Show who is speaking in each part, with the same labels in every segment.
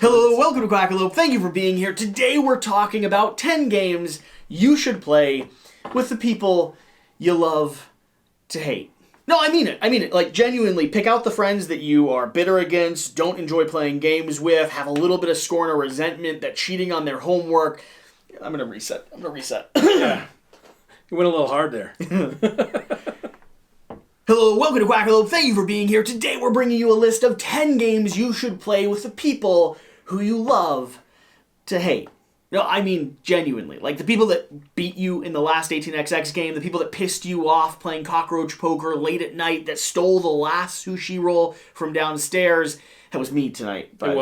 Speaker 1: Hello, welcome to Quackalope. Thank you for being here. Today we're talking about 10 games you should play with the people you love to hate. No, I mean it. Like, genuinely, pick out the friends that you are bitter against, don't enjoy playing games with, have a little bit of scorn or resentment, that cheating on their homework. I'm gonna reset.
Speaker 2: Yeah. You went a little hard there.
Speaker 1: Hello, welcome to Quackalope. Thank you for being here. Today we're bringing you a list of 10 games you should play with the people who you love to hate. No, I mean genuinely. Like the people that beat you in the last 18xx game, the people that pissed you off playing cockroach poker late at night, that stole the last sushi roll from downstairs. That was me tonight, by the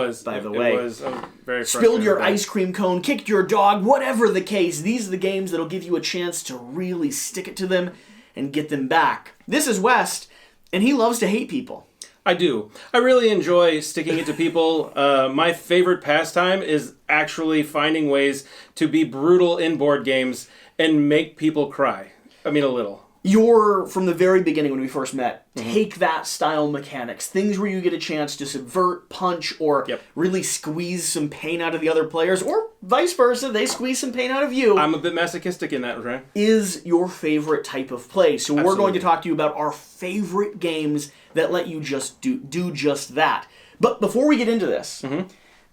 Speaker 1: way.
Speaker 2: It was very frustrating.
Speaker 1: Spilled your ice cream cone, kicked your dog, whatever the case. These are the games that'll give you a chance to really stick it to them and get them back. This is West, and he loves to hate people.
Speaker 2: I do. I really enjoy sticking it to people. My favorite pastime is actually finding ways to be brutal in board games and make people cry. I mean, a little.
Speaker 1: You're, from the very beginning when we first met, take that style mechanics, things where you get a chance to subvert, punch, or really squeeze some pain out of the other players, or vice versa, they squeeze some pain out of you.
Speaker 2: I'm a bit masochistic in that, right?
Speaker 1: Is your favorite type of play. So we're going to talk to you about our favorite games that let you just do just that. But before we get into this,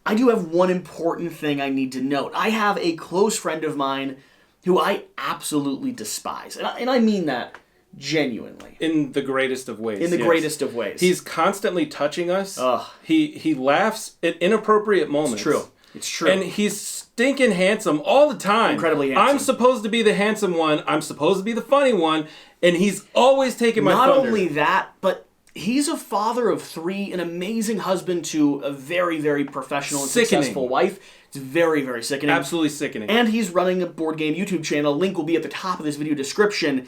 Speaker 1: I do have one important thing I need to note. I have a close friend of mine who I absolutely despise. And I mean that genuinely.
Speaker 2: In the greatest of ways.
Speaker 1: In the greatest of ways.
Speaker 2: He's constantly touching us. He laughs at inappropriate moments.
Speaker 1: It's true.
Speaker 2: And he's stinking handsome all the time.
Speaker 1: Incredibly handsome.
Speaker 2: I'm supposed to be the handsome one. I'm supposed to be the funny one. And he's always taking my thunder.
Speaker 1: Not only that, but he's a father of 3, an amazing husband to a very, very professional and successful wife. It's very, very sickening.
Speaker 2: Absolutely sickening.
Speaker 1: And he's running a board game YouTube channel. Link will be at the top of this video description.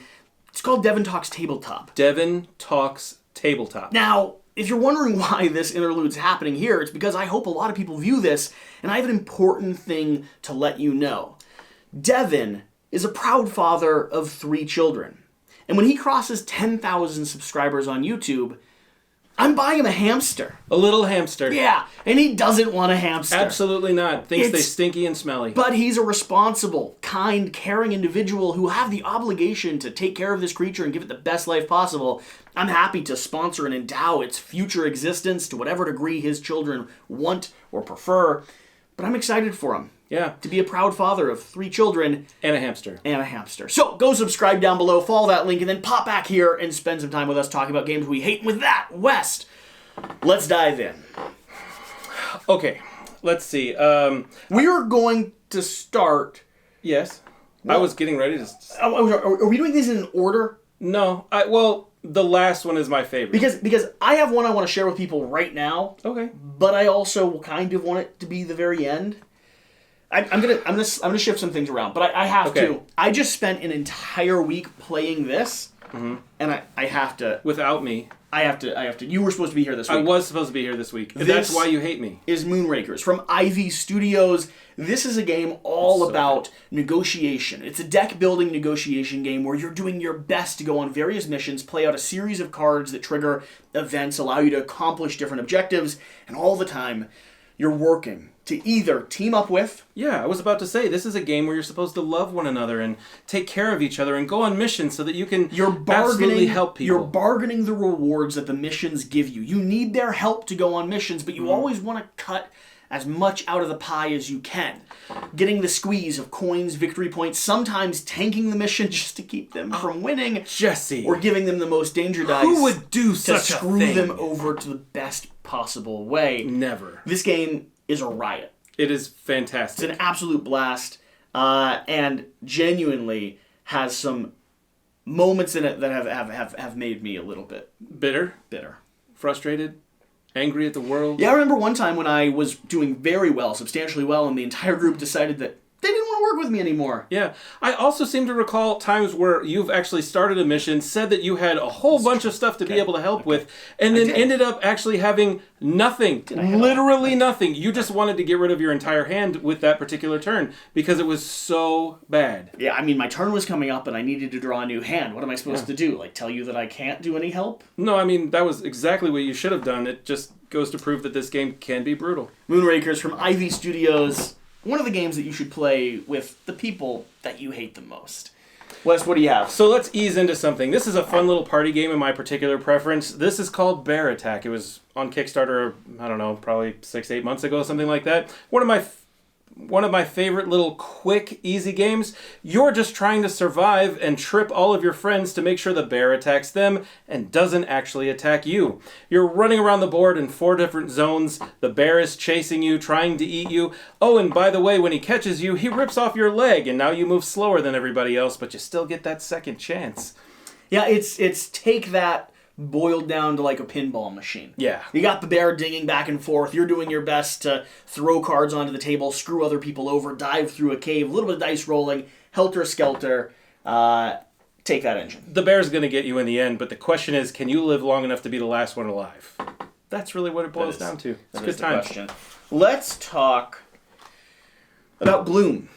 Speaker 1: It's called Devin Talks Tabletop.
Speaker 2: Devin Talks Tabletop.
Speaker 1: Now, if you're wondering why this interlude's happening here, it's because I hope a lot of people view this, and I have an important thing to let you know. Devin is a proud father of 3 children. And when he crosses 10,000 subscribers on YouTube, I'm buying him a hamster.
Speaker 2: A little hamster.
Speaker 1: Yeah, and he doesn't want a hamster.
Speaker 2: Absolutely not. Thinks they stinky and smelly.
Speaker 1: But he's a responsible, kind, caring individual who have the obligation to take care of this creature and give it the best life possible. I'm happy to sponsor and endow its future existence to whatever degree his children want or prefer. But I'm excited for him.
Speaker 2: Yeah.
Speaker 1: To be a proud father of 3 children.
Speaker 2: And a hamster.
Speaker 1: So go subscribe down below, follow that link, and then pop back here and spend some time with us talking about games we hate. And with that, West, let's dive in.
Speaker 2: Okay, let's see.
Speaker 1: We are going to start...
Speaker 2: Yes. Well, I was getting ready to...
Speaker 1: Are we doing these in an order?
Speaker 2: No. The last one is my favorite.
Speaker 1: Because I have one I want to share with people right now.
Speaker 2: Okay.
Speaker 1: But I also kind of want it to be the very end. I'm gonna shift some things around, but I have to. I just spent an entire week playing this, and I have to.
Speaker 2: Without me.
Speaker 1: I have to. You were supposed to be here this week.
Speaker 2: I was supposed to be here this week. That's why you hate me.
Speaker 1: Is Moonrakers from Ivy Studios. This is a game all about negotiation. It's a deck-building negotiation game where you're doing your best to go on various missions, play out a series of cards that trigger events, allow you to accomplish different objectives, and all the time you're working to either team up with...
Speaker 2: Yeah, I was about to say, this is a game where you're supposed to love one another and take care of each other and go on missions so that you can absolutely help people.
Speaker 1: You're bargaining the rewards that the missions give you. You need their help to go on missions, but you always want to cut as much out of the pie as you can. Getting the squeeze of coins, victory points, sometimes tanking the mission just to keep them from winning.
Speaker 2: Jesse.
Speaker 1: Or giving them the most danger dice.
Speaker 2: Who would do such a thing?
Speaker 1: To screw them over to the best possible way.
Speaker 2: Never.
Speaker 1: This game is a riot.
Speaker 2: It is fantastic.
Speaker 1: It's an absolute blast, and genuinely has some moments in it that have made me a little bit
Speaker 2: bitter, frustrated, angry at the world.
Speaker 1: Yeah, I remember one time when I was doing very well, substantially well, and the entire group decided that they didn't want to work with me anymore.
Speaker 2: Yeah. I also seem to recall times where you've actually started a mission, said that you had a whole bunch of stuff to be able to help with, and then ended up actually having nothing. Literally nothing. You just wanted to get rid of your entire hand with that particular turn because it was so bad.
Speaker 1: Yeah, I mean, my turn was coming up and I needed to draw a new hand. What am I supposed to do? Like, tell you that I can't do any help?
Speaker 2: No, I mean, that was exactly what you should have done. It just goes to prove that this game can be brutal.
Speaker 1: Moonrakers from Ivy Studios. One of the games that you should play with the people that you hate the most. Wes, what do you have?
Speaker 2: So let's ease into something. This is a fun little party game in my particular preference. This is called Bear Attack. It was on Kickstarter, I don't know, probably 6-8 months ago, something like that. One of my favorite little quick, easy games. You're just trying to survive and trip all of your friends to make sure the bear attacks them and doesn't actually attack you. You're running around the board in 4 different zones. The bear is chasing you, trying to eat you. Oh, and by the way, when he catches you, he rips off your leg, and now you move slower than everybody else, but you still get that second chance.
Speaker 1: Yeah, it's take that boiled down to like a pinball machine.
Speaker 2: Yeah.
Speaker 1: You got the bear dinging back and forth. You're doing your best to throw cards onto the table, screw other people over, dive through a cave, a little bit of dice rolling, helter-skelter. Take that engine.
Speaker 2: The bear's going to get you in the end, but the question is, can you live long enough to be the last one alive? That's really what it boils down to. It's a good time.
Speaker 1: Question. Let's talk about Gloom.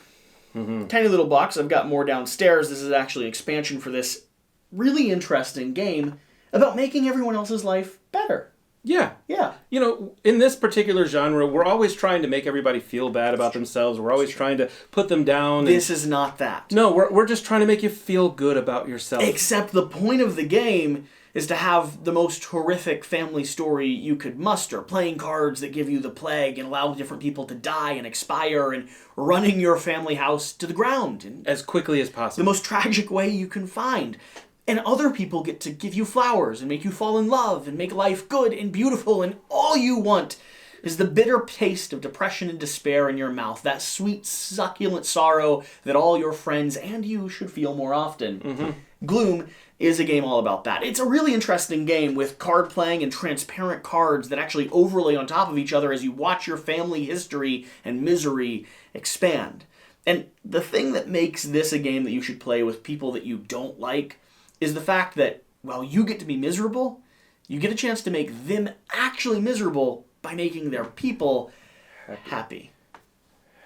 Speaker 1: Tiny little box. I've got more downstairs. This is actually an expansion for this really interesting game about making everyone else's life better.
Speaker 2: Yeah.
Speaker 1: Yeah.
Speaker 2: You know, in this particular genre, we're always trying to make everybody feel bad about themselves. We're always trying to put them down.
Speaker 1: This is not that.
Speaker 2: No, we're just trying to make you feel good about yourself.
Speaker 1: Except the point of the game is to have the most horrific family story you could muster. Playing cards that give you the plague and allow different people to die and expire and running your family house to the ground. And
Speaker 2: as quickly as possible.
Speaker 1: the most tragic way you can find. And other people get to give you flowers and make you fall in love and make life good and beautiful, and all you want is the bitter taste of depression and despair in your mouth, that sweet, succulent sorrow that all your friends and you should feel more often. Gloom is a game all about that. It's a really interesting game with card playing and transparent cards that actually overlay on top of each other as you watch your family history and misery expand. And the thing that makes this a game that you should play with people that you don't like is the fact that while you get to be miserable, you get a chance to make them actually miserable by making their people happy.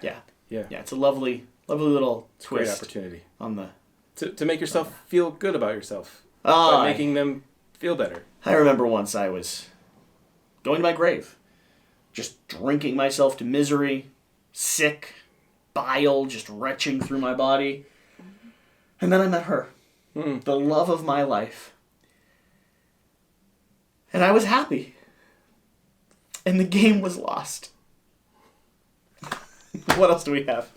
Speaker 1: Yeah. It's a lovely little twist.
Speaker 2: Great opportunity
Speaker 1: On the
Speaker 2: to make yourself feel good about yourself by making them feel better.
Speaker 1: I remember once I was going to my grave, just drinking myself to misery, sick, bile just retching through my body, and then I met her. The love of my life. And I was happy. And the game was lost. What else do we have?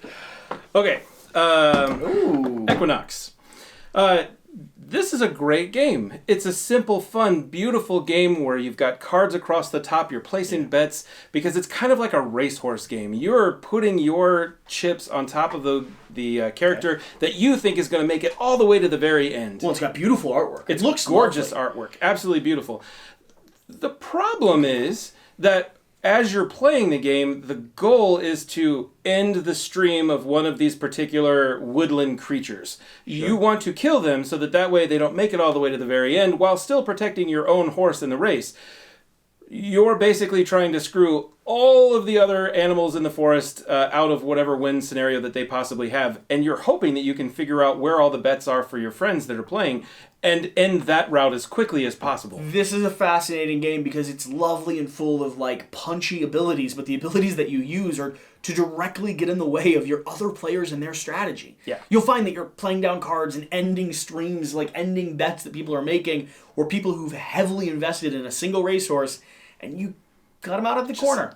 Speaker 2: Okay. Equinox. This is a great game. It's a simple, fun, beautiful game where you've got cards across the top. You're placing bets because it's kind of like a racehorse game. You're putting your chips on top of the character that you think is going to make it all the way to the very end.
Speaker 1: Well, it's got beautiful artwork.
Speaker 2: It looks gorgeous artwork. Absolutely beautiful. The problem is that as you're playing the game, the goal is to end the stream of one of these particular woodland creatures. Sure. You want to kill them so that way they don't make it all the way to the very end while still protecting your own horse in the race. You're basically trying to screw all of the other animals in the forest out of whatever win scenario that they possibly have, and you're hoping that you can figure out where all the bets are for your friends that are playing and end that route as quickly as possible.
Speaker 1: This is a fascinating game because it's lovely and full of punchy abilities, but the abilities that you use are to directly get in the way of your other players and their strategy.
Speaker 2: Yeah.
Speaker 1: You'll find that you're playing down cards and ending streams, ending bets that people are making, or people who've heavily invested in a single racehorse, and you cut them out of the corner.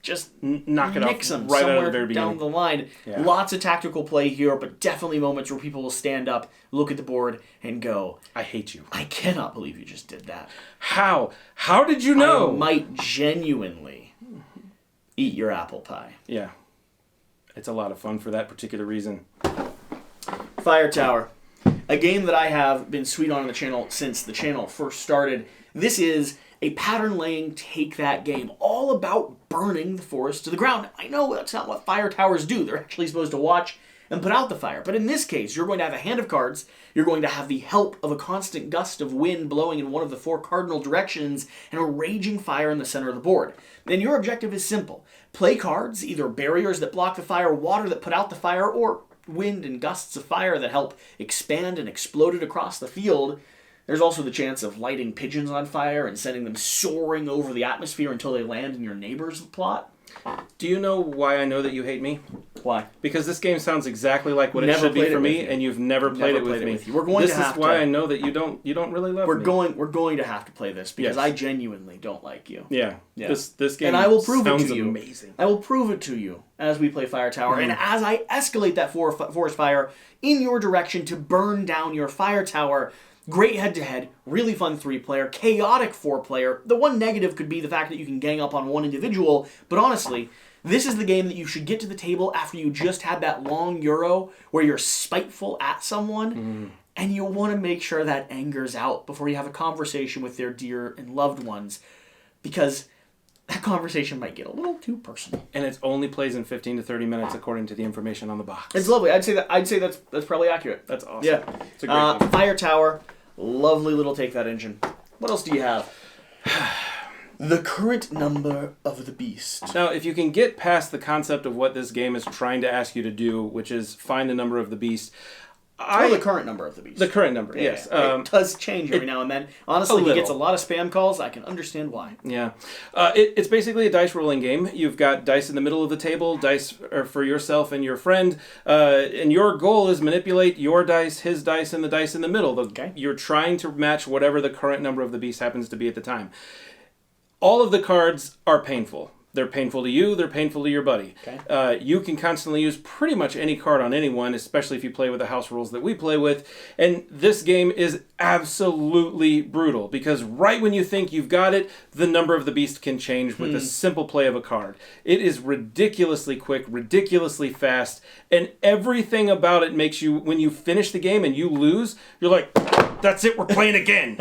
Speaker 1: Just
Speaker 2: knock it
Speaker 1: nix
Speaker 2: off
Speaker 1: them
Speaker 2: right out of the
Speaker 1: somewhere
Speaker 2: very beginning.
Speaker 1: down the line.
Speaker 2: Yeah.
Speaker 1: Lots of tactical play here, but definitely moments where people will stand up, look at the board, and go,
Speaker 2: I hate you.
Speaker 1: I cannot believe you just did that.
Speaker 2: How? How did you know?
Speaker 1: I might genuinely eat your apple pie.
Speaker 2: Yeah. It's a lot of fun for that particular reason.
Speaker 1: Fire Tower. A game that I have been sweet on the channel since the channel first started. This is a pattern-laying take-that game, all about burning the forest to the ground. I know that's not what fire towers do. They're actually supposed to watch and put out the fire. But in this case, you're going to have a hand of cards. You're going to have the help of a constant gust of wind blowing in one of the 4 cardinal directions and a raging fire in the center of the board. And your objective is simple. Play cards, either barriers that block the fire, water that put out the fire, or wind and gusts of fire that help expand and explode it across the field. There's also the chance of lighting pigeons on fire and sending them soaring over the atmosphere until they land in your neighbor's plot.
Speaker 2: Do you know why I know that you hate me?
Speaker 1: Why?
Speaker 2: Because this game sounds exactly like what it should be for me, and you've never played it with me.
Speaker 1: We're going
Speaker 2: this
Speaker 1: to have
Speaker 2: is why I know that you don't really love me.
Speaker 1: We're going to have to play this because I genuinely don't like you.
Speaker 2: Yeah. This game
Speaker 1: and I will prove
Speaker 2: sounds
Speaker 1: it to you.
Speaker 2: Amazing.
Speaker 1: I will prove it to you as we play Fire Tower, and as I escalate that forest fire in your direction to burn down your Fire Tower. Great head-to-head, really fun 3-player, chaotic 4-player. The one negative could be the fact that you can gang up on one individual, but honestly, this is the game that you should get to the table after you just had that long Euro where you're spiteful at someone, and you want to make sure that anger's out before you have a conversation with their dear and loved ones, because that conversation might get a little too personal.
Speaker 2: And it only plays in 15 to 30 minutes according to the information on the box.
Speaker 1: It's lovely. I'd say that's probably accurate.
Speaker 2: That's awesome.
Speaker 1: Yeah.
Speaker 2: It's a great game.
Speaker 1: Fire Tower. Lovely little take that engine. What else do you have? The current number of the beast.
Speaker 2: Now, if you can get past the concept of what this game is trying to ask you to do, which is find the number of the beast.
Speaker 1: The current number of the beast.
Speaker 2: The current number, yes.
Speaker 1: It does change every now and then. Honestly, he gets a lot of spam calls. I can understand why.
Speaker 2: Yeah. It's basically a dice rolling game. You've got dice in the middle of the table, dice are for yourself and your friend, and your goal is manipulate your dice, his dice, and the dice in the middle.
Speaker 1: Okay.
Speaker 2: You're trying to match whatever the current number of the beast happens to be at the time. All of the cards are painful. They're painful to you, they're painful to your buddy.
Speaker 1: Okay.
Speaker 2: You can constantly use pretty much any card on anyone, especially if you play with the house rules that we play with. And this game is absolutely brutal, because right when you think you've got it, the number of the beast can change with a simple play of a card. It is ridiculously quick, ridiculously fast, and everything about it makes you, when you finish the game and you lose, you're like, that's it, we're playing again.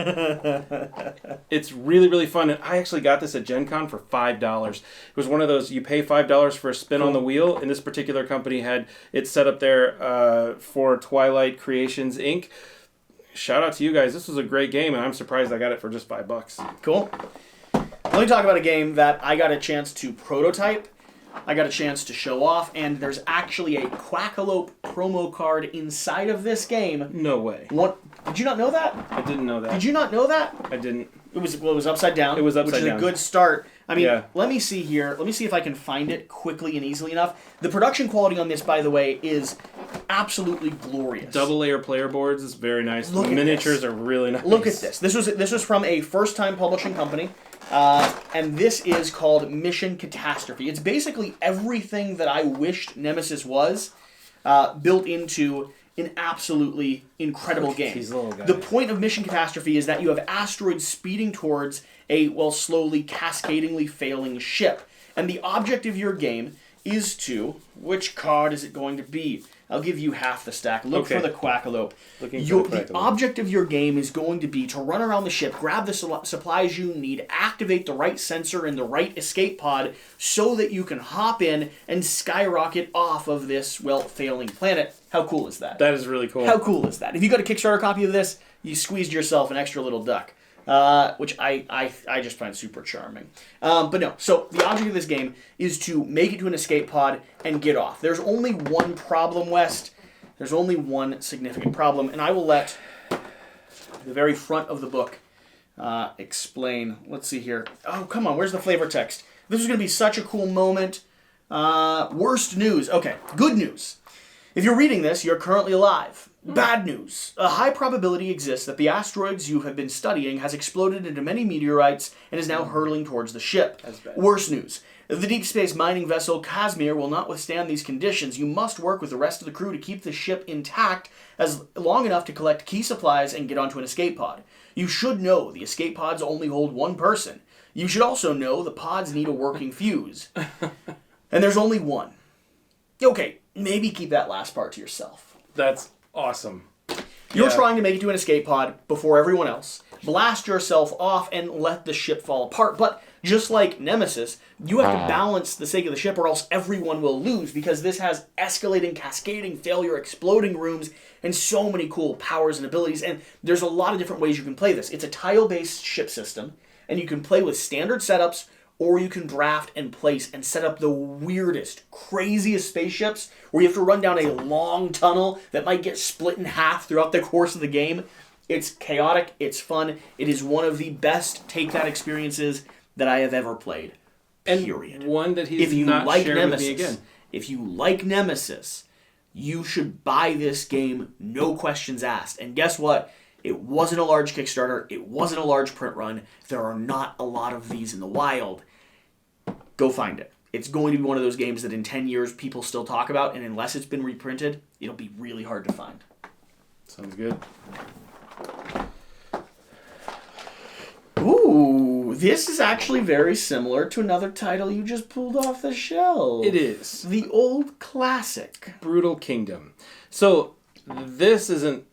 Speaker 2: It's really, really fun. And I actually got this at Gen Con for $5. It was one of those, you pay $5 for a spin on the wheel, and this particular company had it set up there for Twilight Creations, Inc. Shout out to you guys. This was a great game, and I'm surprised I got it for just $5.
Speaker 1: Cool. Let me talk about a game that I got a chance to prototype. I got a chance to show off, and there's actually a Quackalope promo card inside of this game.
Speaker 2: No way.
Speaker 1: Did you not know that?
Speaker 2: I didn't know that.
Speaker 1: Did you not know that?
Speaker 2: I didn't.
Speaker 1: It was upside down.
Speaker 2: It was upside
Speaker 1: which is
Speaker 2: down.
Speaker 1: a good start. I mean,
Speaker 2: Yeah.
Speaker 1: Let me see here. Let me see if I can find it quickly and easily enough. The production quality on this, by the way, is absolutely glorious.
Speaker 2: Double layer player boards is very nice.
Speaker 1: Look
Speaker 2: The
Speaker 1: at
Speaker 2: miniatures
Speaker 1: this.
Speaker 2: are really nice.
Speaker 1: Look at this. This was from a first-time publishing company, and this is called Mission Catastrophe. It's basically everything that I wished Nemesis was, built into an absolutely incredible game.
Speaker 2: these little guys.
Speaker 1: The point of Mission Catastrophe is that you have asteroids speeding towards a, slowly cascadingly failing ship. And the object of your game is to... Which card is it going to be? I'll give you half the stack. Look for the Quackalope.
Speaker 2: Looking for the Quackalope.
Speaker 1: The object of your game is going to be to run around the ship, grab the supplies you need, activate the right sensor in the right escape pod so that you can hop in and skyrocket off of this, failing planet. How cool is that?
Speaker 2: That is really cool.
Speaker 1: How cool is that? If you got a Kickstarter copy of this, you squeezed yourself an extra little duck. Which I just find super charming. But no, so the object of this game is to make it to an escape pod and get off. There's only one problem, West. There's only one significant problem, and I will let the very front of the book explain. Let's see here. Oh, come on, where's the flavor text? This is going to be such a cool moment. Worst news. Okay, good news. If you're reading this, you're currently alive. Bad news. A high probability exists that the asteroids you have been studying has exploded into many meteorites and is now hurtling towards the ship.
Speaker 2: That's bad.
Speaker 1: Worse news. The deep space mining vessel Casimir will not withstand these conditions. You must work with the rest of the crew to keep the ship intact as long enough to collect key supplies and get onto an escape pod. You should know the escape pods only hold one person. You should also know the pods need a working fuse. And there's only one. Okay, maybe keep that last part to yourself.
Speaker 2: That's awesome.
Speaker 1: You're trying to make it to an escape pod before everyone else. Blast yourself off and let the ship fall apart. But Just like Nemesis, you have to balance the sake of the ship or else everyone will lose, because this has escalating, cascading, failure, exploding rooms, and so many cool powers and abilities. And there's a lot of different ways you can play this. It's a tile-based ship system, and you can play with standard setups, or you can draft and place and set up the weirdest, craziest spaceships where you have to run down a long tunnel that might get split in half throughout the course of the game. It's chaotic, it's fun, it is one of the best take-that experiences that I have ever played. Period.
Speaker 2: And one that he's not shared with me again.
Speaker 1: If you like Nemesis, you should buy this game, no questions asked. And guess what? It wasn't a large Kickstarter. It wasn't a large print run. There are not a lot of these in the wild. Go find it. It's going to be one of those games that in 10 years people still talk about, and unless it's been reprinted, it'll be really hard to find.
Speaker 2: Sounds good.
Speaker 1: Ooh, this is actually very similar to another title you just pulled off the shelf.
Speaker 2: It is.
Speaker 1: The old classic.
Speaker 2: Brutal Kingdom. So, this isn't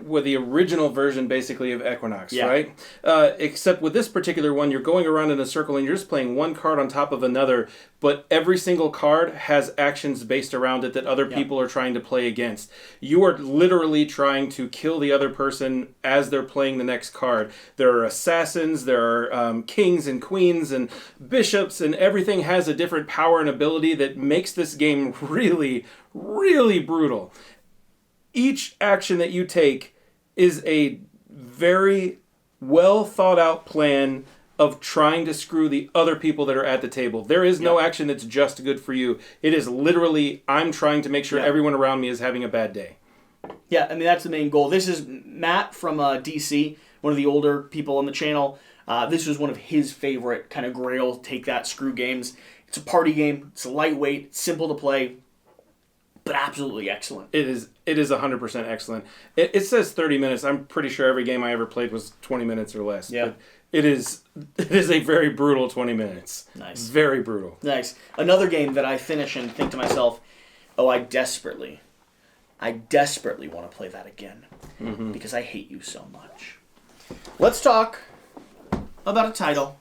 Speaker 2: with the original version, basically, of Equinox, right? Except with this particular one, you're going around in a circle and you're just playing one card on top of another, but every single card has actions based around it that other people are trying to play against. You are literally trying to kill the other person as they're playing the next card. There are assassins, there are kings and queens and bishops, and everything has a different power and ability that makes this game really, really brutal. Each action that you take is a very well thought out plan of trying to screw the other people that are at the table. There is no action that's just good for you. It is literally, I'm trying to make sure everyone around me is having a bad day.
Speaker 1: Yeah, I mean, that's the main goal. This is Matt from DC, one of the older people on the channel. This was one of his favorite kind of grail take that screw games. It's a party game. It's lightweight, simple to play, but absolutely excellent.
Speaker 2: It is 100% excellent. It says 30 minutes. I'm pretty sure every game I ever played was 20 minutes or less.
Speaker 1: Yeah.
Speaker 2: But it is a very brutal 20 minutes.
Speaker 1: Nice.
Speaker 2: Very brutal.
Speaker 1: Nice. Another game that I finish and think to myself, oh, I desperately want to play that again. Because I hate you so much. Let's talk about a title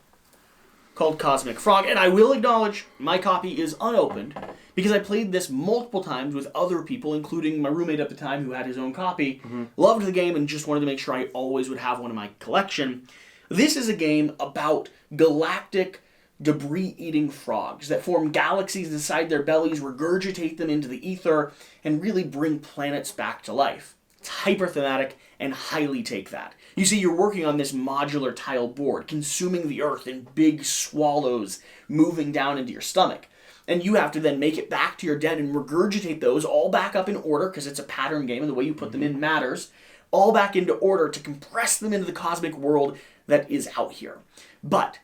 Speaker 1: called Cosmic Frog. And I will acknowledge my copy is unopened, because I played this multiple times with other people, including my roommate at the time who had his own copy. Loved the game and just wanted to make sure I always would have one in my collection. This is a game about galactic debris-eating frogs that form galaxies inside their bellies, regurgitate them into the ether, and really bring planets back to life. It's hyper-thematic and highly take that. You see, you're working on this modular tile board, consuming the earth in big swallows moving down into your stomach. And you have to then make it back to your den and regurgitate those all back up in order, because it's a pattern game and the way you put them in matters, all back into order to compress them into the cosmic world that is out here. But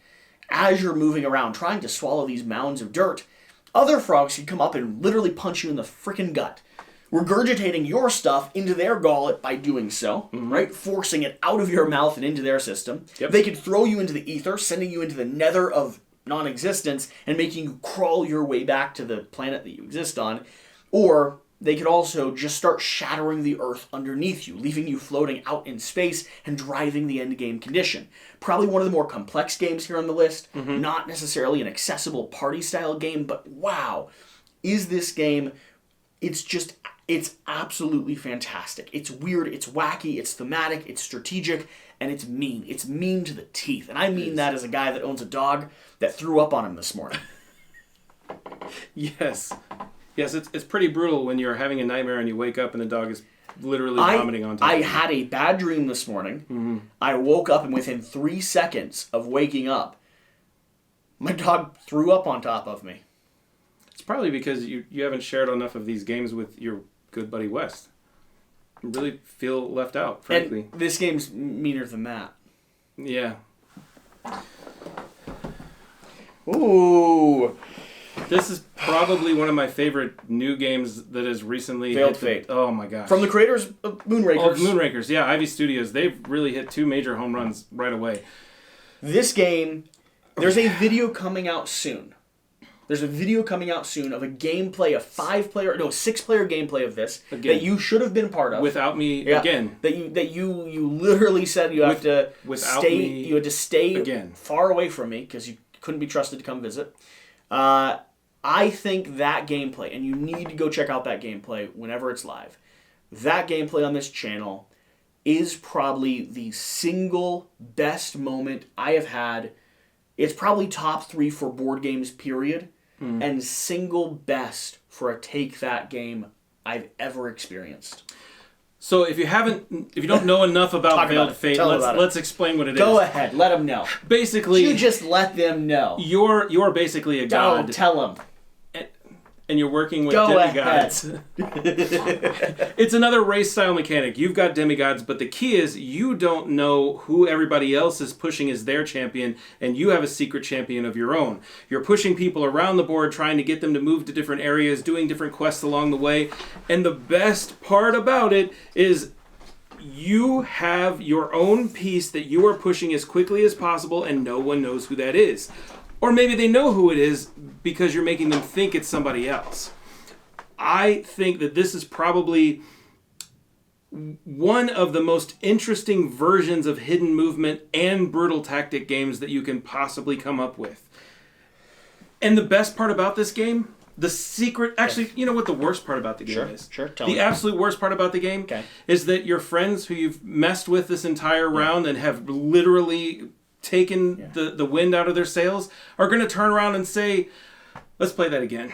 Speaker 1: as you're moving around trying to swallow these mounds of dirt, other frogs can come up and literally punch you in the frickin' gut, regurgitating your stuff into their gullet by doing so, right? Forcing it out of your mouth and into their system. They could throw you into the ether, sending you into the nether of non-existence and making you crawl your way back to the planet that you exist on. Or they could also just start shattering the earth underneath you, leaving you floating out in space and driving the end game condition. Probably one of the more complex games here on the list. Not necessarily an accessible party style game, but wow, is this game, it's absolutely fantastic. It's weird, it's wacky, it's thematic, it's strategic, and it's mean. It's mean to the teeth. And I mean that as a guy that owns a dog that threw up on him this morning.
Speaker 2: Yes, it's pretty brutal when you're having a nightmare and you wake up and the dog is literally vomiting on top of you.
Speaker 1: I had a bad dream this morning. I woke up and within 3 seconds of waking up, my dog threw up on top of me.
Speaker 2: It's probably because you haven't shared enough of these games with your good buddy West. You really feel left out, frankly.
Speaker 1: And this game's meaner than that.
Speaker 2: Yeah.
Speaker 1: Ooh.
Speaker 2: This is probably one of my favorite new games that has recently
Speaker 1: Veiled Fate.
Speaker 2: Oh my gosh.
Speaker 1: From the creators of Moonrakers.
Speaker 2: Oh, Moonrakers, yeah, Ivy Studios. They've really hit 2 major home runs right away.
Speaker 1: This game, there's a video coming out soon. There's a video coming out soon of a gameplay, a 6-player gameplay of this that you should have been part of.
Speaker 2: Without me again.
Speaker 1: That you literally said you had to stay again. Far away from me because you couldn't be trusted to come visit. I think that gameplay, and you need to go check out that gameplay whenever it's live, that gameplay on this channel is probably the single best moment I have had. It's probably top 3 for board games, period, and single best for a take that game I've ever experienced.
Speaker 2: So if you don't know enough about Veiled Fate, let's explain what it is.
Speaker 1: Go ahead, let them know.
Speaker 2: Basically,
Speaker 1: you just let them know.
Speaker 2: You're basically a god.
Speaker 1: Don't tell them.
Speaker 2: And you're working with
Speaker 1: Go
Speaker 2: demigods. It's another race style mechanic. You've got demigods, but the key is you don't know who everybody else is pushing as their champion, and you have a secret champion of your own. You're pushing people around the board, trying to get them to move to different areas, doing different quests along the way. And the best part about it is you have your own piece that you are pushing as quickly as possible, and no one knows who that is. Or maybe they know who it is because you're making them think it's somebody else. I think that this is probably one of the most interesting versions of hidden movement and brutal tactic games that you can possibly come up with. And the best part about this game, the secret... Actually, you know what the worst part about the game is?
Speaker 1: Sure, tell me.
Speaker 2: The absolute worst part about the game is that your friends who you've messed with this entire round and have literally... taken the wind out of their sails are going to turn around and say, let's play that again.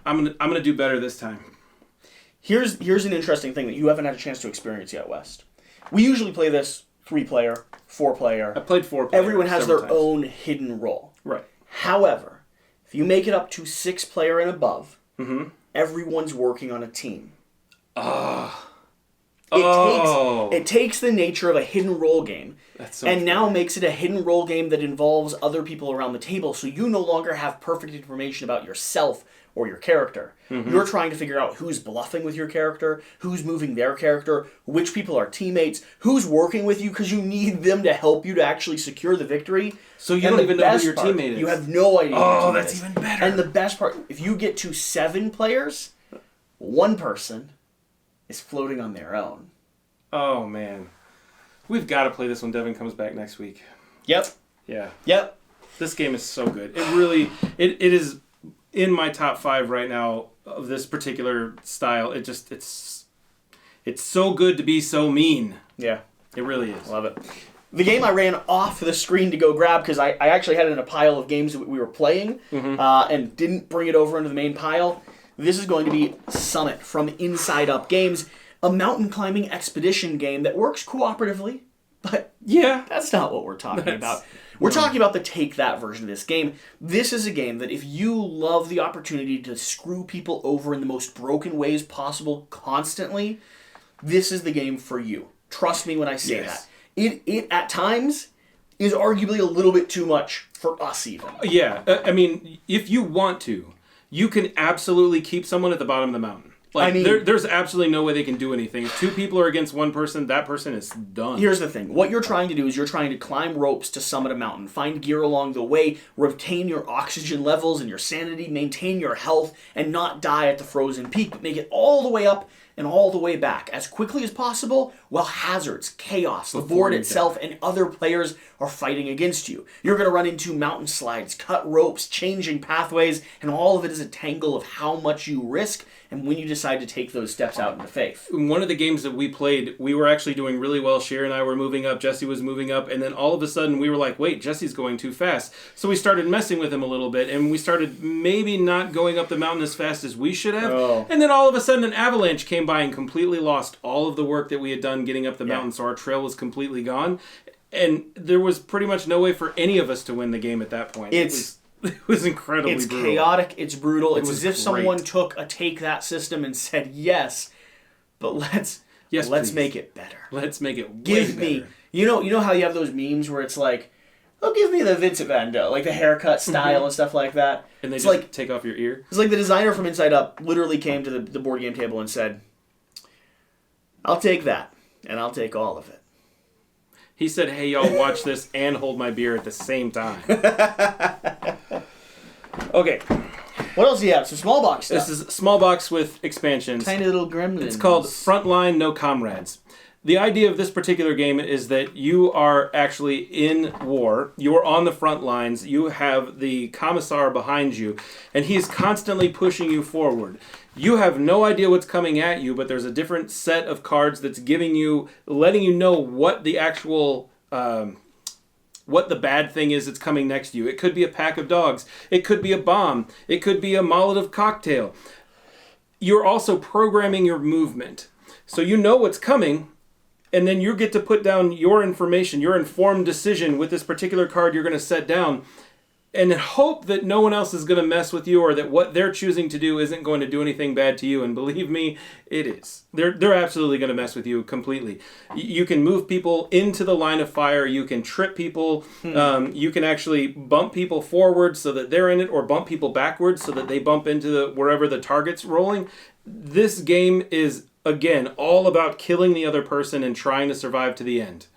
Speaker 2: I'm gonna do better this time.
Speaker 1: Here's an interesting thing that you haven't had a chance to experience yet, West. We usually play this 3-player, 4-player.
Speaker 2: I played 4-player.
Speaker 1: Everyone has their own hidden role.
Speaker 2: Right.
Speaker 1: However, if you make it up to 6-player and above, everyone's working on a team. It takes the nature of a hidden role game now makes it a hidden role game that involves other people around the table, so you no longer have perfect information about yourself or your character. You're trying to figure out who's bluffing with your character, who's moving their character, which people are teammates, who's working with you because you need them to help you to actually secure the victory.
Speaker 2: So you don't even know who your teammate is.
Speaker 1: You have no idea.
Speaker 2: Oh, that's even better.
Speaker 1: And the best part, if you get to 7 players, one person is floating on their own.
Speaker 2: Oh, man. We've got to play this when Devin comes back next week.
Speaker 1: Yep.
Speaker 2: Yeah.
Speaker 1: Yep.
Speaker 2: This game is so good. It really... It is in my top 5 right now of this particular style. It's so good to be so mean.
Speaker 1: Yeah.
Speaker 2: It really is.
Speaker 1: Love it. The game I ran off the screen to go grab, because I actually had it in a pile of games that we were playing, and didn't bring it over into the main pile. This is going to be Summit from Inside Up Games, a mountain climbing expedition game that works cooperatively, but that's not what we're talking about. We're talking about the Take That version of this game. This is a game that if you love the opportunity to screw people over in the most broken ways possible constantly, this is the game for you. Trust me when I say that. It at times is arguably a little bit too much for us even.
Speaker 2: Yeah, I mean, if you want to, you can absolutely keep someone at the bottom of the mountain. Like, I mean, there's absolutely no way they can do anything. If 2 people are against 1 person, that person is done.
Speaker 1: Here's the thing. What you're trying to do is you're trying to climb ropes to summit a mountain, find gear along the way, retain your oxygen levels and your sanity, maintain your health, and not die at the frozen peak, but make it all the way up and all the way back as quickly as possible while hazards, chaos, the board itself, and other players are fighting against you. You're going to run into mountain slides, cut ropes, changing pathways, and all of it is a tangle of how much you risk and when you decide to take those steps out into faith.
Speaker 2: In one of the games that we played, we were actually doing really well. Sheer and I were moving up, Jesse was moving up, and then all of a sudden we were like, wait, Jesse's going too fast. So we started messing with him a little bit, and we started maybe not going up the mountain as fast as we should have. And then all of a sudden an avalanche came by and completely lost all of the work that we had done getting up the mountain, so our trail was completely gone. And there was pretty much no way for any of us to win the game at that point. It was incredibly brutal.
Speaker 1: It's chaotic, it's brutal. It's as if someone took a Take That system and said, yes, but let's make it better.
Speaker 2: Let's make it way better.
Speaker 1: You know how you have those memes where it's like, oh, give me the Vincent Van Gogh, like the haircut style and stuff like that.
Speaker 2: And they just take off your ear?
Speaker 1: It's like the designer from Inside Up literally came to the board game table and said, I'll take that, and I'll take all of it.
Speaker 2: He said, hey, y'all, watch this and hold my beer at the same time.
Speaker 1: Okay. What else do you have? Some small box stuff.
Speaker 2: This is small box with expansions.
Speaker 1: Tiny little gremlins.
Speaker 2: It's called Frontline No Komrades. The idea of this particular game is that you are actually in war. You are on the front lines. You have the commissar behind you, and he's constantly pushing you forward. You have no idea what's coming at you, but there's a different set of cards that's letting you know what the actual, what the bad thing is that's coming next to you. It could be a pack of dogs. It could be a bomb. It could be a Molotov cocktail. You're also programming your movement. So you know what's coming, and then you get to put down your information, your informed decision with this particular card you're going to set down, and hope that no one else is going to mess with you, or that what they're choosing to do isn't going to do anything bad to you. And believe me, it is. They're absolutely going to mess with you completely. You can move people into the line of fire. You can trip people. You can actually bump people forward so that they're in it, or bump people backwards so that they bump into wherever the target's rolling. This game is, again, all about killing the other person and trying to survive to the end.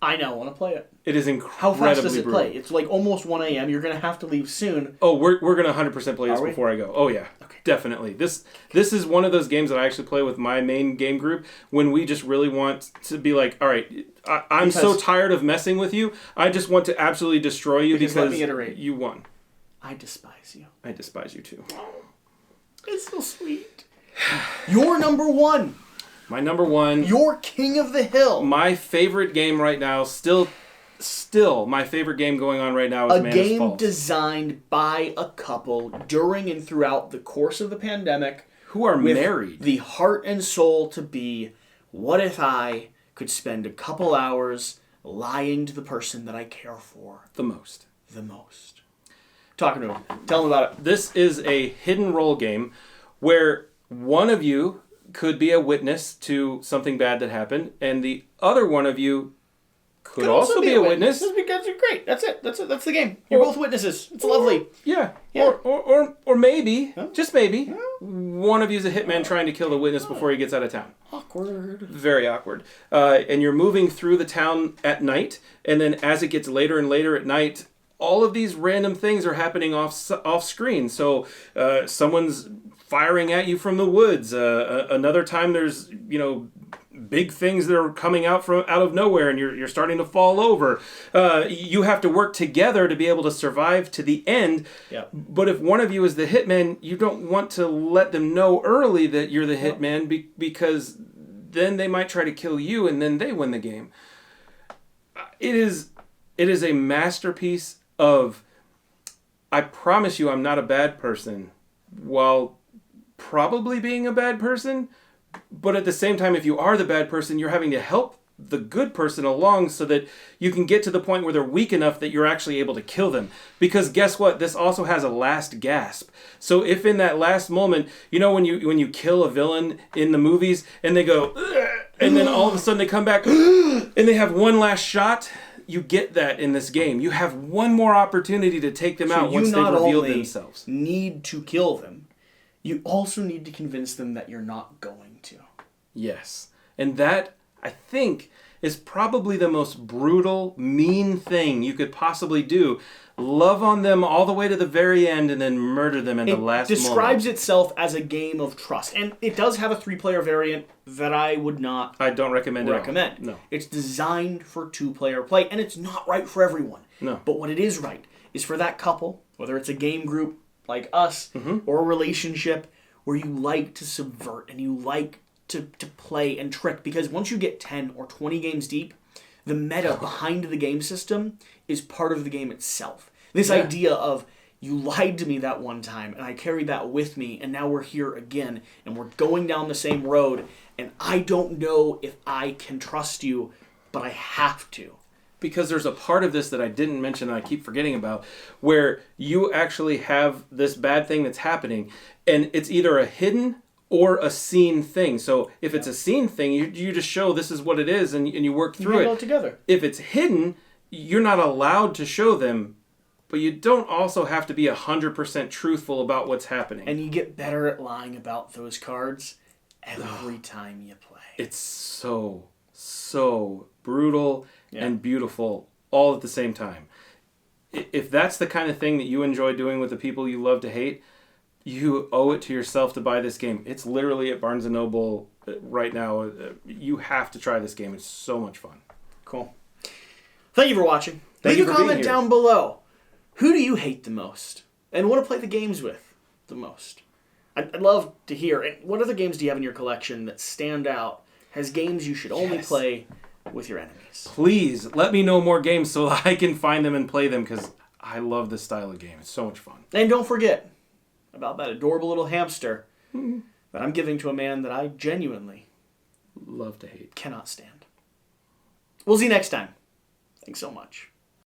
Speaker 1: I now want to play it.
Speaker 2: It is incredibly
Speaker 1: How fast does it
Speaker 2: brutal.
Speaker 1: play? It's like almost 1 a.m. You're going to have to leave soon.
Speaker 2: Oh, we're going to 100% play this before I go. Oh, yeah.
Speaker 1: Okay.
Speaker 2: Definitely. This is one of those games that I actually play with my main game group when we just really want to be like, all right, I'm so tired of messing with you. I just want to absolutely destroy you because
Speaker 1: let me iterate.
Speaker 2: You won.
Speaker 1: I despise you.
Speaker 2: I despise you too.
Speaker 1: It's so sweet. You're number one.
Speaker 2: My number one.
Speaker 1: You're king of the hill.
Speaker 2: My favorite game right now, still my favorite game going on right now is Mantis Falls. A game
Speaker 1: designed by a couple during and throughout the course of the pandemic.
Speaker 2: Who are married.
Speaker 1: The heart and soul to be, what if I could spend a couple hours lying to the person that I care for?
Speaker 2: The most.
Speaker 1: Talking to him. Tell him about it.
Speaker 2: This is a hidden role game where one of you could be a witness to something bad that happened, and the other one of you could also be a witness.
Speaker 1: Because you're great. That's it. That's the game. You're both witnesses. It's lovely.
Speaker 2: Yeah. Or maybe, just maybe, one of you is a hitman trying to kill the witness before he gets out of town.
Speaker 1: Awkward.
Speaker 2: Very awkward. And you're moving through the town at night, and then as it gets later and later at night, all of these random things are happening off screen. So someone's firing at you from the woods. Another time there's big things that are coming out of nowhere, and you're starting to fall over. You have to work together to be able to survive to the end.
Speaker 1: Yep.
Speaker 2: But if one of you is the hitman, you don't want to let them know early that you're the hitman because then they might try to kill you, and then they win the game. It is a masterpiece of, I promise you I'm not a bad person, while probably being a bad person, but at the same time, if you are the bad person, you're having to help the good person along so that you can get to the point where they're weak enough that you're actually able to kill them. Because guess what? This also has a last gasp. So if in that last moment, when you kill a villain in the movies and they go, ugh, and then all of a sudden they come back and they have one last shot, you get that in this game. You have one more opportunity to take them out once they've revealed themselves.
Speaker 1: You need to kill them. You also need to convince them that you're not going to.
Speaker 2: Yes. And that, I think, is probably the most brutal, mean thing you could possibly do. Love on them all the way to the very end and then murder them in the last moment.
Speaker 1: It describes itself as a game of trust. And it does have a 3-player variant that I don't recommend
Speaker 2: at all. No.
Speaker 1: It's designed for 2-player play, and it's not right for everyone.
Speaker 2: No.
Speaker 1: But what it is right is for that couple, whether it's a game group like us or a relationship where you like to subvert and you like to play and trick. Because once you get 10 or 20 games deep, the meta behind the game system is part of the game itself. This idea of, you lied to me that one time, and I carried that with me, and now we're here again, and we're going down the same road, and I don't know if I can trust you, but I have to.
Speaker 2: Because there's a part of this that I didn't mention that I keep forgetting about, where you actually have this bad thing that's happening, and it's either a hidden or a seen thing. So if it's a seen thing, you just show this is what it is, and you work through it.
Speaker 1: All together.
Speaker 2: If it's hidden, you're not allowed to show them, but you don't also have to be 100% truthful about what's happening.
Speaker 1: And you get better at lying about those cards every time you play.
Speaker 2: It's so brutal and beautiful all at the same time. If that's the kind of thing that you enjoy doing with the people you love to hate, you owe it to yourself to buy this game. It's literally at Barnes & Noble right now. You have to try this game. It's so much fun.
Speaker 1: Cool. Thank you for watching.
Speaker 2: Thank
Speaker 1: Leave
Speaker 2: you
Speaker 1: a
Speaker 2: for being
Speaker 1: comment
Speaker 2: here.
Speaker 1: down below. Who do you hate the most? And want to play the games with the most? I'd love to hear. And what other games do you have in your collection that stand out as games you should only play with your enemies?
Speaker 2: Please let me know more games so I can find them and play them, because I love this style of game. It's so much fun.
Speaker 1: And don't forget about that adorable little hamster that I'm giving to a man that I genuinely
Speaker 2: Love to hate.
Speaker 1: cannot stand. We'll see you next time. Thanks so much.